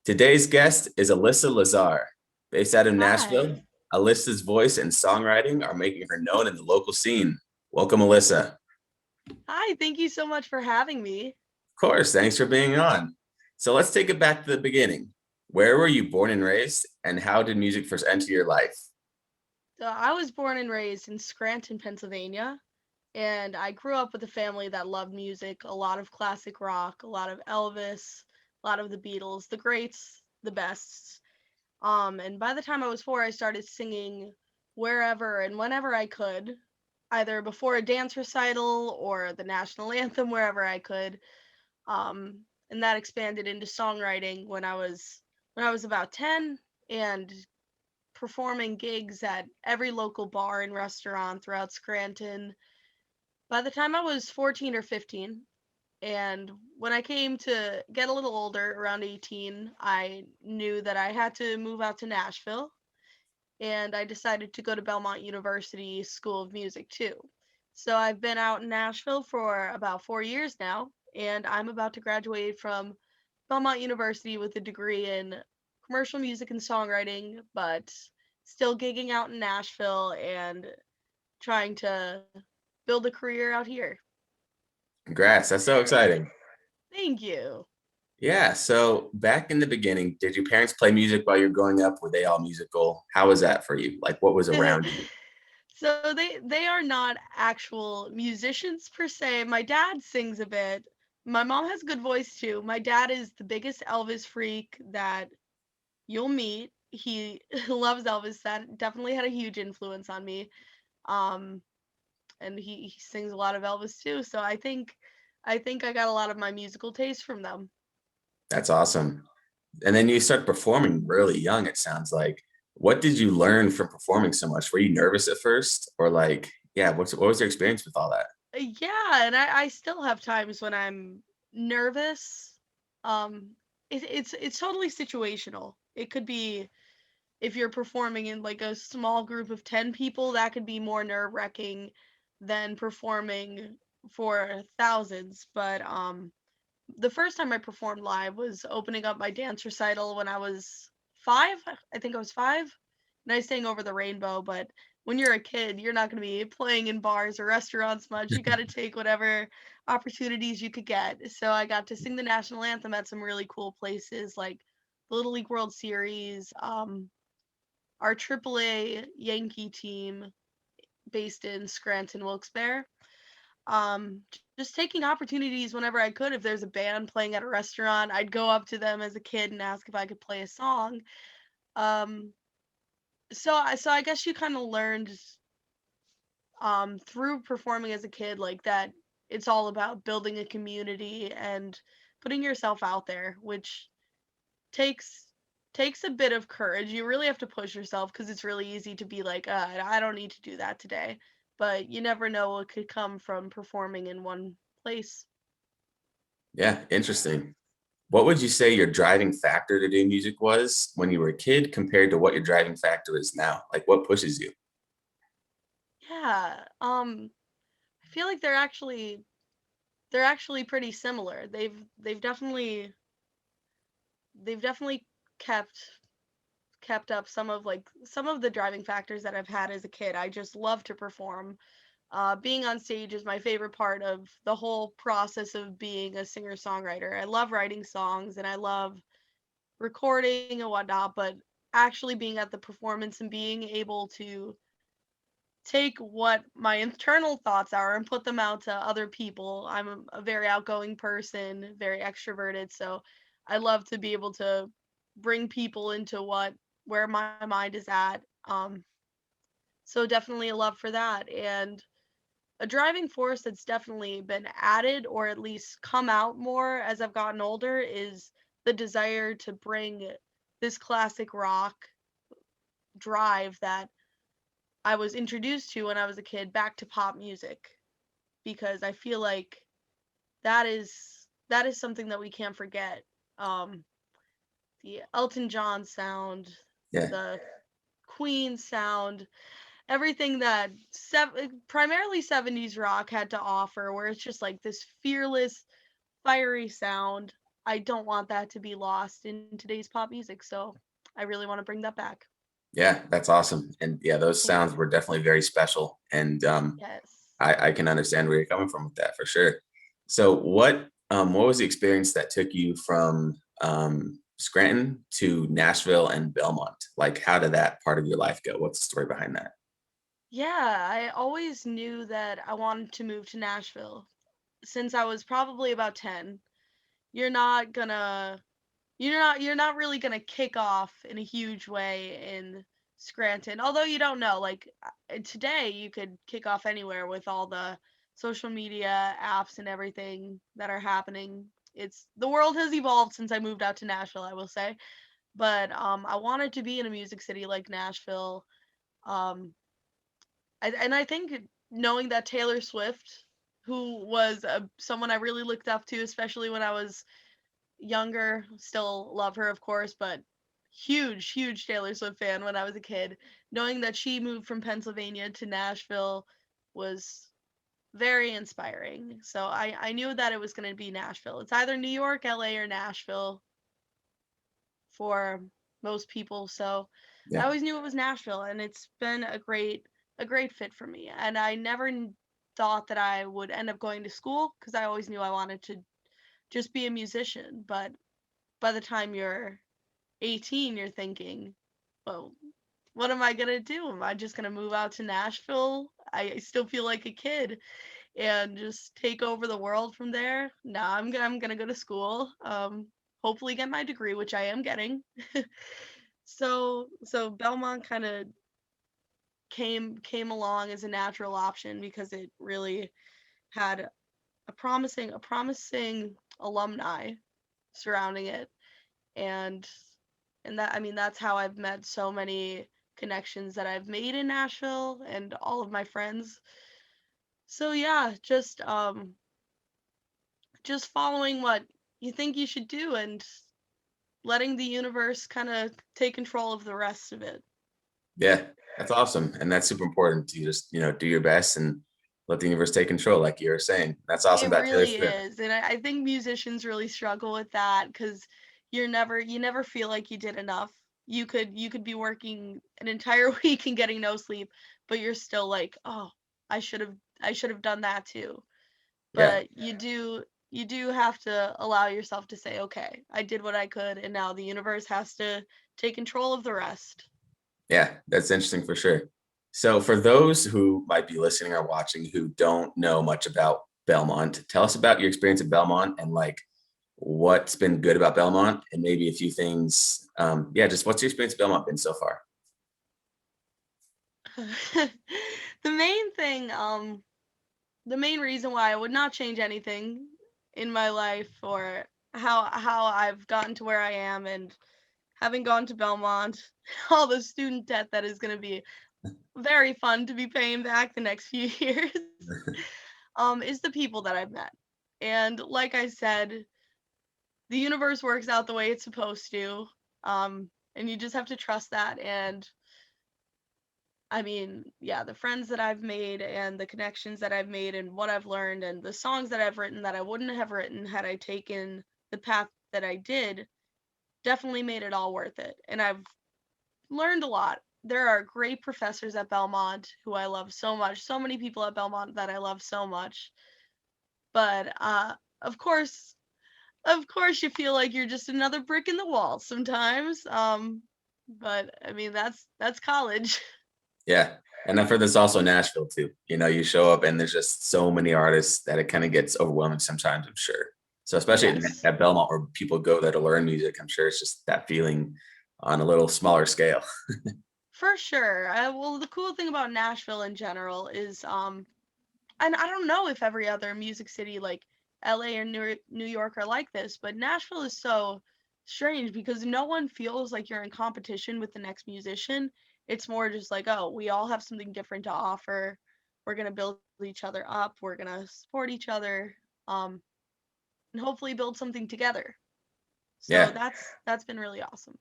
Today's guest is Alyssa Lazar. Based out of Nashville, Hi. Alyssa's voice and songwriting are making her known in the local scene. Welcome, Alyssa. Of Hi, thank you so much for having me. course, thanks for being on. So let's take it back to the beginning. Where were you born and raised, and how did music first enter your life? So I was born and raised in Scranton, Pennsylvania, and I grew up with a family that loved music, a lot of classic rock, a lot of Elvis, a lot of the Beatles, the greats, the bests. And by the time I was 4, I started singing wherever and whenever I could, either before a dance recital or the national anthem, wherever I could. And that expanded into songwriting when I was about 10 and performing gigs at every local bar and restaurant throughout Scranton by the time I was 14 or 15. And when I came to get a little older, around 18, I knew that I had to move out to Nashville, and I decided to go to Belmont University School of Music too. So I've been out in Nashville for about 4 years now, and I'm about to graduate from Belmont University with a degree in commercial music and songwriting, but still gigging out in Nashville and trying to build a career out here. Congrats, that's so exciting. Thank you. Yeah, so back in the beginning, did your parents play music while you were growing up? Were they all musical? How was that for you? Like, what was around you? So they are not actual musicians per se. My dad sings a bit. My mom has a good voice too. My dad is the biggest Elvis freak that you'll meet. He loves Elvis. That definitely had a huge influence on me. Um, and he sings a lot of Elvis too. So I think I got a lot of my musical taste from them. That's awesome. And then you start performing really young, it sounds like. What did you learn from performing so much? Were you nervous at first? Or like, yeah, what was your experience with all that? Yeah, and I still have times when I'm nervous. Um, it's totally situational. It could be if you're performing in like a small group of 10 people, that could be more nerve-wracking than performing for thousands. But the first time I performed live was opening up my dance recital when I was 5. I think I was 5. And I sang Over the Rainbow, but when you're a kid, you're not going to be playing in bars or restaurants much. You got to take whatever opportunities you could get. So I got to sing the national anthem at some really cool places like the Little League World Series, our AAA Yankee team based in Scranton, Wilkes-Barre. Just taking opportunities whenever I could. If there's a band playing at a restaurant, I'd go up to them as a kid and ask if I could play a song. Um, so I guess you kind of learned through performing as a kid like that it's all about building a community and putting yourself out there, which takes takes a bit of courage. You really have to push yourself because it's really easy to be like, I don't need to do that today. But you never know what could come from performing in one place. Yeah, interesting. What would you say your driving factor to do music was when you were a kid compared to what your driving factor is now? Like, what pushes you? Yeah. I feel like they're actually pretty similar. They've definitely kept kept up some of the driving factors that I've had as a kid. I just love to perform. Being on stage is my favorite part of the whole process of being a singer songwriter. I love writing songs and I love recording and whatnot, but actually being at the performance and being able to take what my internal thoughts are and put them out to other people. I'm a very outgoing person, very extroverted, so I love to be able to bring people into what where my mind is at. So definitely a love for that, and a driving force that's definitely been added or at least come out more as I've gotten older is the desire to bring this classic rock drive that I was introduced to when I was a kid back to pop music, because I feel like that is something that we can't forget. Um, the Elton John sound, Yeah, the Queen sound, everything that primarily 70s rock had to offer, where it's just like this fearless, fiery sound. I don't want that to be lost in today's pop music. So I really want to bring that back. Yeah, that's awesome. And yeah, those Thank sounds you. were definitely very special. And Yes. I can understand where you're coming from with that for sure. So what was the experience that took you from Scranton to Nashville and Belmont? Like how did that part of your life go? What's the story behind that? Yeah, I always knew that I wanted to move to Nashville since I was probably about 10. You're not gonna you're not really gonna kick off in a huge way in Scranton. Although you don't know, like today you could kick off anywhere with all the social media apps and everything that are happening. It's the world has evolved since I moved out to Nashville, I will say. But I wanted to be in a music city like Nashville. Um, and I think knowing that Taylor Swift, who was someone I really looked up to, especially when I was younger, still love her, of course, but huge Taylor Swift fan when I was a kid. Knowing that she moved from Pennsylvania to Nashville was very inspiring. So I knew that it was going to be Nashville. It's either New York, LA, or Nashville for most people. So I Yeah. always knew it was Nashville, and it's been a great fit for me. And I never thought that I would end up going to school because I always knew I wanted to just be a musician. But by the time you're 18, you're thinking, well, what am I gonna do? Am I just gonna move out to Nashville? I still feel like a kid and just take over the world from there. Nah, I'm gonna go to school. Hopefully get my degree, which I am getting. So Belmont kind of came along as a natural option because it really had a promising alumni surrounding it, and that, I mean, that's how I've met so many connections that I've made in Nashville and all of my friends. So yeah, just following what you think you should do and letting the universe kind of take control of the rest of it. Yeah, that's awesome. And that's super important to just, do your best and let the universe take control, like you were saying. That's awesome It about Taylor really Swift. is. And I think musicians really struggle with that because you never feel like you did enough. You could be working an entire week and getting no sleep, but you're still like, oh, I should have done that too. Yeah. But you do have to allow yourself to say, okay, I did what I could, and now the universe has to take control of the rest. Yeah, that's interesting for sure. So for those who might be listening or watching who don't know much about Belmont, tell us about your experience at Belmont and like what's been good about Belmont and maybe a few things. Yeah, just what's your experience at Belmont been so far? The main thing, the main reason why I would not change anything in my life or how I've gotten to where I am and having gone to Belmont, all the student debt that is going to be very fun to be paying back the next few years, is the people that I've met. And like I said, the universe works out the way it's supposed to. And you just have to trust that. And I mean, yeah, the friends that I've made and the connections that I've made and what I've learned and the songs that I've written that I wouldn't have written had I taken the path that I did definitely made it all worth it. And I've learned a lot. There are great professors at Belmont who I love so much. So many people at Belmont that I love so much. But of course, you feel like you're just another brick in the wall sometimes. But I mean, that's college. Yeah. And I've heard this also in Nashville too. You show up and there's just so many artists that it kind of gets overwhelming sometimes, I'm sure. So especially Yes. at Belmont where people go there to learn music, I'm sure it's just that feeling on a little smaller scale. For sure. Well, the cool thing about Nashville in general is, and I don't know if every other music city like LA or New York are like this, but Nashville is so strange because no one feels like you're in competition with the next musician. It's more just like, oh, we all have something different to offer. We're gonna build each other up. We're gonna support each other, um, and hopefully build something together. So Yeah. that's been really awesome.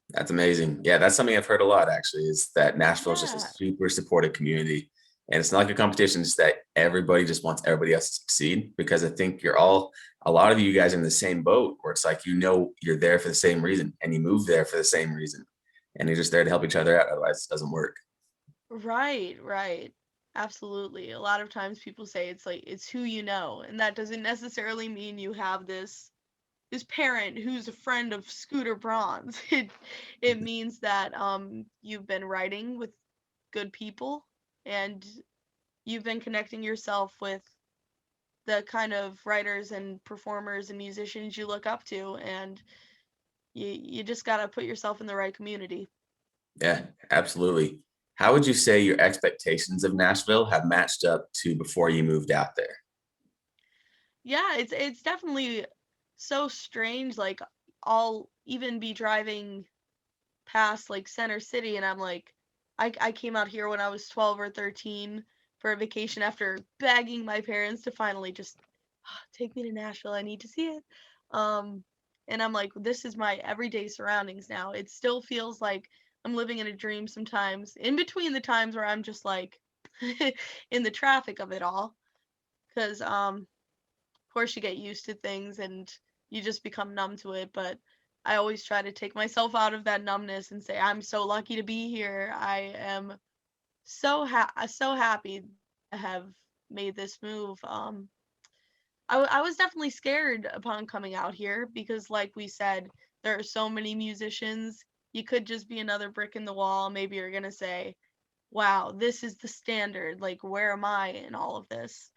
That's amazing. Yeah, that's something I've heard a lot actually, is that Nashville is just a Yeah. super supportive community. And it's not like a competition, it's that everybody just wants everybody else to succeed, because I think you're all, a lot of you guys are in the same boat where it's like, you're there for the same reason and you move there for the same reason. And you're just there to help each other out. Otherwise, it doesn't work. Right, right. Absolutely. A lot of times people say it's like it's who you know, and that doesn't necessarily mean you have this parent who's a friend of Scooter Braun's. It means that you've been writing with good people and you've been connecting yourself with the kind of writers and performers and musicians you look up to, and you just got to put yourself in the right community. Yeah, absolutely. How would you say your expectations of Nashville have matched up to before you moved out there? Yeah, it's definitely so strange. Like I'll even be driving past like Center City and I'm like I came out here when I was 12 or 13 for a vacation after begging my parents to finally just take me to Nashville. I need to see it. Um and I'm like, this is my everyday surroundings now. It still feels like I'm living in a dream sometimes, in between the times where I'm just like in the traffic of it all. Because of course you get used to things and you just become numb to it, but I always try to take myself out of that numbness and say I'm so lucky to be here. I am so happy to have made this move. I was definitely scared upon coming out here because like we said, there are so many musicians. You could just be another brick in the wall. Maybe you're going to say, "Wow, this is the standard. Like where am I in all of this?"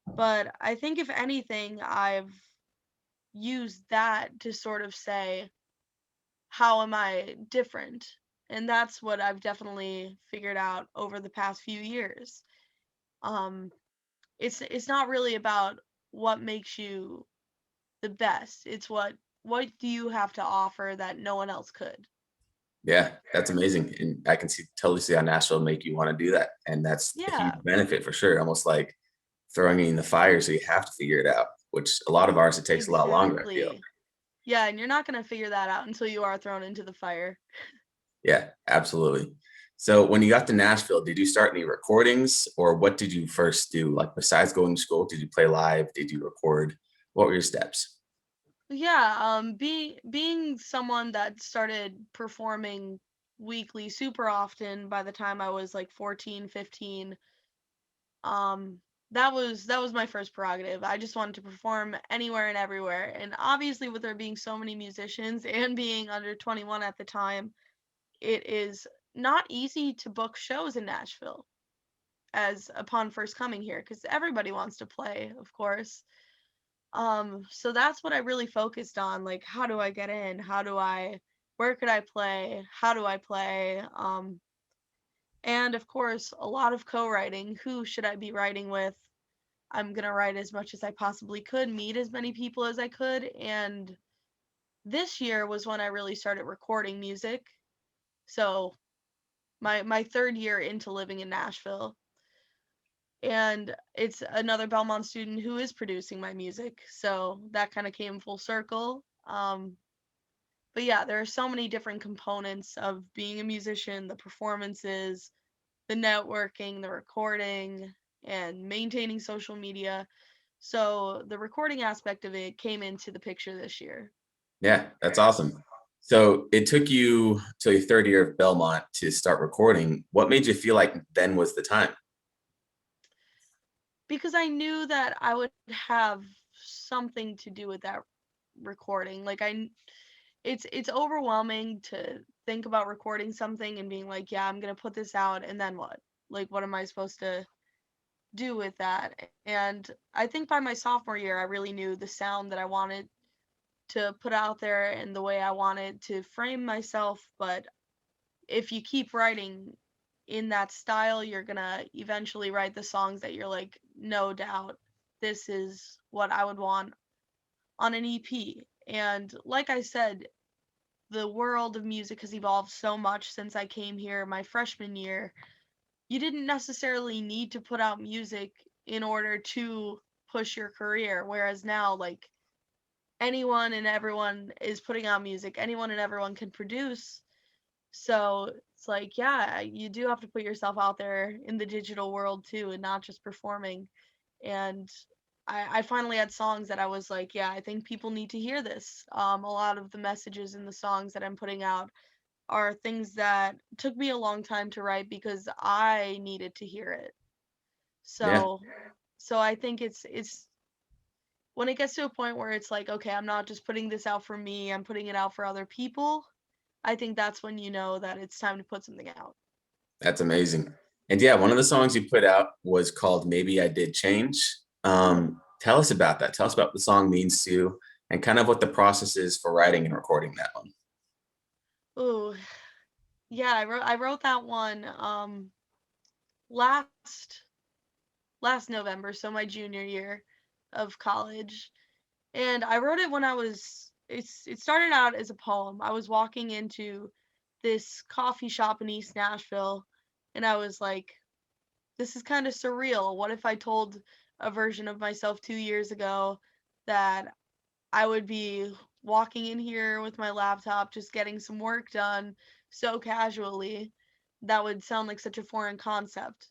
But I think if anything, I've use that to sort of say, how am I different? And that's what I've definitely figured out over the past few years. Um, it's not really about what makes you the best. It's what do you have to offer that no one else could. Yeah, that's amazing. And I can totally see how Nashville make you want to do that. And that's a huge Yeah, benefit for sure. Almost like throwing you in the fire so you have to figure it out, which a lot of ours, it takes a lot longer, I feel. exactly. Yeah, and you're not going to figure that out until you are thrown into the fire. Yeah, absolutely. So when you got to Nashville, did you start any recordings, or what did you first do? Like besides going to school, did you play live? Did you record? What were your steps? Yeah, being someone that started performing weekly super often by the time I was like 14, 15, um that was my first prerogative. I just wanted to perform anywhere and everywhere. And obviously with there being so many musicians and being under 21 at the time, it is not easy to book shows in Nashville as upon first coming here because everybody wants to play, of course. So that's what I really focused on, like how do I get in? Where could I play? How do I play? And of course, a lot of co-writing. Who should I be writing with? I'm going to write as much as I possibly could, meet as many people as I could, and this year was when I really started recording music. So, my third year into living in Nashville, and it's another Belmont student who is producing my music. So, that kind of came full circle. But yeah, there are so many different components of being a musician, the performances, the networking, the recording, and maintaining social media. So the recording aspect of it came into the picture this year. Yeah, that's awesome. So it took you till your third year of Belmont to start recording. What made you feel like then was the time? Because I knew that I would have something to do with that recording. It's overwhelming to think about recording something and being like, yeah, I'm going to put this out and then what? Like what am I supposed to do with that? And I think by my sophomore year I really knew the sound that I wanted to put out there and the way I wanted to frame myself, but if you keep writing in that style, you're gonna eventually write the songs that you're like, no doubt, this is what I would want on an EP. And like I said, the world of music has evolved so much since I came here my freshman year. You didn't necessarily need to put out music in order to push your career, whereas now, like, anyone and everyone is putting out music, anyone and everyone can produce. So it's like, yeah, you do have to put yourself out there in the digital world too, and not just performing. And I finally had songs that I was like, yeah, I think people need to hear this. A lot of the messages in the songs that I'm putting out are things that took me a long time to write because I needed to hear it. Yeah, So so I think it's when it gets to a point where it's like, okay, I'm not just putting this out for me, I'm putting it out for other people. I think that's when you know that it's time to put something out. that's amazing. And yeah, one of the songs you put out was called Maybe I Did Change. Tell us about that. Tell us about what the song means to you and kind of what the process is for writing and recording that one. Ooh, yeah, I wrote that one last last November, so my junior year of college. And I wrote it when it started out as a poem. I was walking into this coffee shop in East Nashville and I was like, this is kind of surreal. What if I told a version of myself 2 years ago that I would be walking in here with my laptop just getting some work done so casually? That would sound like such a foreign concept.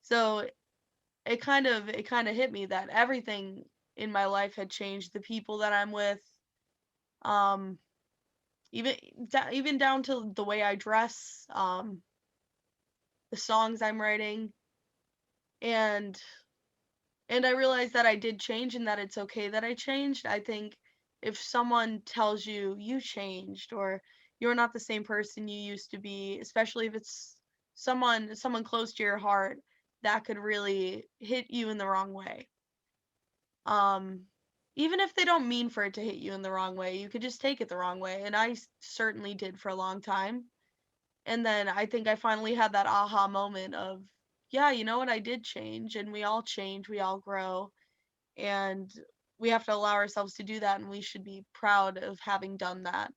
So it kind of hit me that everything in my life had changed. The people that I'm with, um, even down to the way I dress, the songs I'm writing, and I realized that I did change and that it's okay that I changed. I think if someone tells you you changed or you're not the same person you used to be, especially if it's someone close to your heart, that could really hit you in the wrong way. Um, Even if they don't mean for it to hit you in the wrong way, you could just take it the wrong way, and certainly did for a long time. And then I think I finally had that aha moment of, yeah, you know what? I did change, and we all change, we all grow, and we have to allow ourselves to do that, and we should be proud of having done that.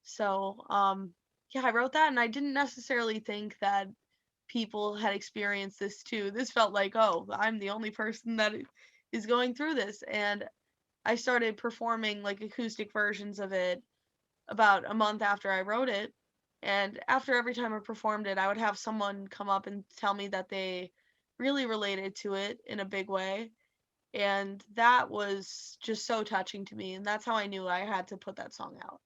So, yeah, I wrote that, and I didn't necessarily think that people had experienced this too. This felt like, oh, I'm the only person that is going through this. And I started performing like acoustic versions of it about a month after I wrote it. And after every time I performed it, I would have someone come up and tell me that they really related to it in a big way. And that was just so touching to me. And that's how I knew I had to put that song out.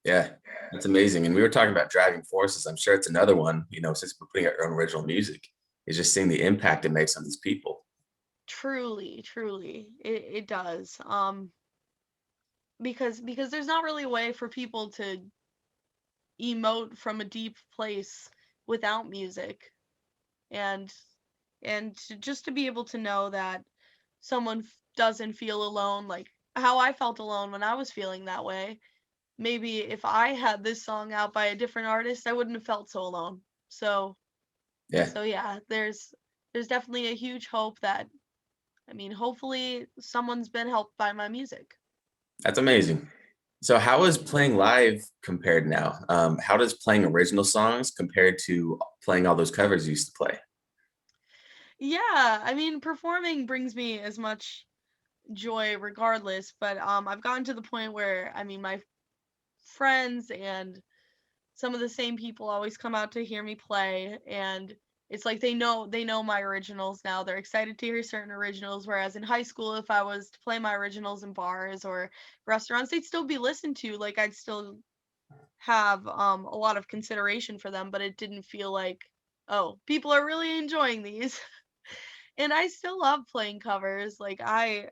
Yeah, that's amazing. And we were talking about driving forces. I'm sure it's another one, you know, since we're putting out your own original music, is just seeing the impact it makes on these people. Truly, truly, it does. Because there's not really a way for people to emote from a deep place without music. And just to be able to know that someone doesn't feel alone, like how I felt alone when I was feeling that way. Maybe if I had this song out by a different artist, I wouldn't have felt so alone. So Yeah, yeah, there's definitely a huge hope that, I mean, hopefully someone's been helped by my music. that's amazing. So how is playing live compared now? How does playing original songs compared to playing all those covers you used to play? Yeah, I mean, performing brings me as much joy regardless, but I've gotten to the point where, I mean, my friends and some of the same people always come out to hear me play, and it's like they know my originals now. They're excited to hear certain originals, whereas in high school if I was to play my originals in bars or restaurants, they'd still be listened to. Like I'd still have a lot of consideration for them, but it didn't feel like, oh, people are really enjoying these. And I still love playing covers. Like I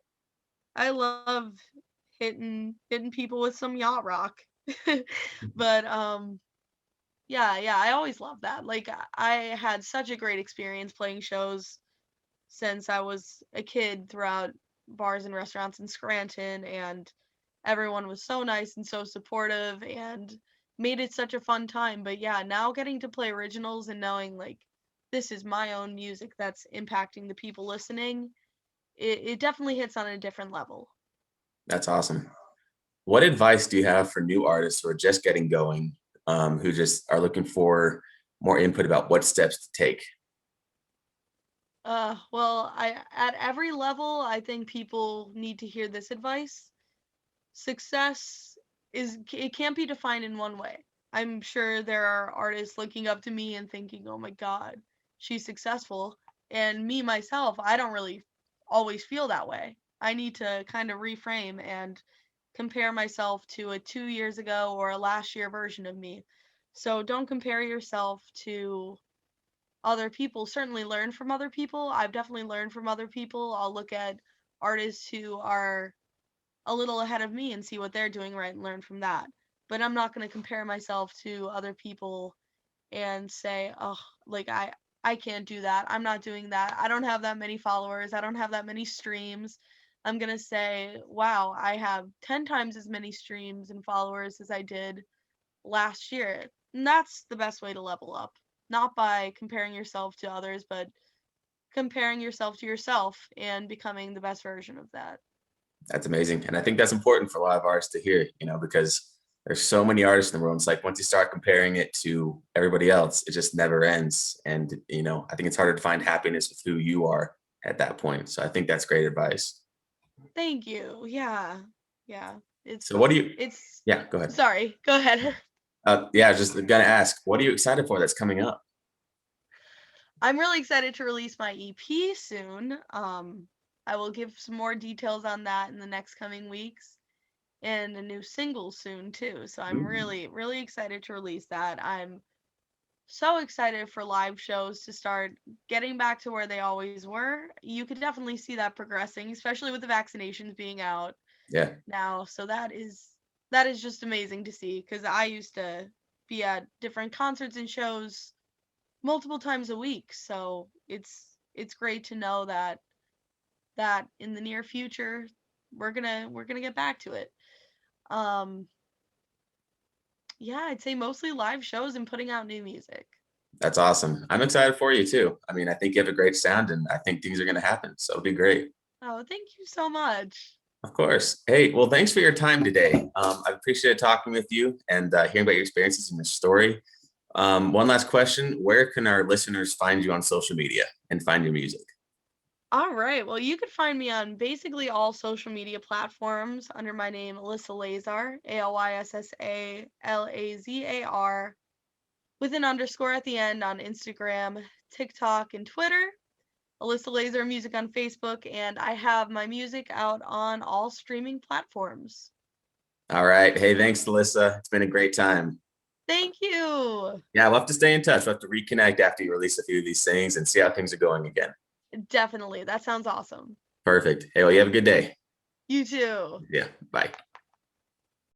love hitting people with some yacht rock. But yeah, yeah, I always loved that. Like I had such a great experience playing shows since I was a kid throughout bars and restaurants in Scranton, and everyone was so nice and so supportive and made it such a fun time. But yeah, now getting to play originals and knowing like this is my own music that's impacting the people listening, it definitely hits on a different level. That's awesome. What advice do you have for new artists who are just getting going, who just are looking for more input about what steps to take? Well, I at every level, I think people need to hear this advice. Success it can't be defined in one way. I'm sure there are artists looking up to me and thinking, oh my God, she's successful. And me, myself, I don't really always feel that way. I need to kind of reframe and compare myself to a 2 years ago or a last year version of me. So don't compare yourself to other people. Certainly learn from other people. I've definitely learned from other people. I'll look at artists who are a little ahead of me and see what they're doing right and learn from that. But I'm not going to compare myself to other people and say, "Oh, like I can't do that. I'm not doing that. I don't have that many followers. I don't have that many streams." I'm going to say, "Wow, I have 10 times as many streams and followers as I did last year." And that's the best way to level up. Not by comparing yourself to others, but comparing yourself to yourself and becoming the best version of that. That's amazing. And I think that's important for a lot of artists to hear, because there's so many artists in the world. It's like once you start comparing it to everybody else, it just never ends. And, I think it's harder to find happiness with who you are at that point. So I think that's great advice. Thank you. Yeah. Yeah. So what do you, It's yeah, go ahead. sorry. Go ahead. Yeah, I was just gonna ask, what are you excited for that's coming up? I'm really excited to release my EP soon. I will give some more details on that in the next coming weeks and a new single soon too. So I'm Ooh, really, really excited to release that. I'm so excited for live shows to start getting back to where they always were. You could definitely see that progressing, especially with the vaccinations being out yeah, now. So that is just amazing to see because I used to be at different concerts and shows multiple times a week. So it's great to know that in the near future we're gonna get back to it. Um yeah, I'd say mostly live shows and putting out new music. that's awesome. I'm excited for you too. I mean, I think you have a great sound and I think things are gonna happen. So it'll be great. Oh, thank you so much. Of course. Hey, well, thanks for your time today. I appreciate talking with you and hearing about your experiences and your story. One last question. Where can our listeners find you on social media and find your music? All right. Well, you could find me on basically all social media platforms under my name, Alyssa Lazar, ALYSSALAZAR, with an underscore at the end on Instagram, TikTok, and Twitter. Alyssa Lazar Music on Facebook, and I have my music out on all streaming platforms. All right. Hey, thanks, Alyssa. It's been a great time. Thank you. Yeah, we'll have to stay in touch. We'll have to reconnect after you release a few of these things and see how things are going again. Definitely. That sounds awesome. Perfect. Hey, well, you have a good day. You too. Yeah. Bye.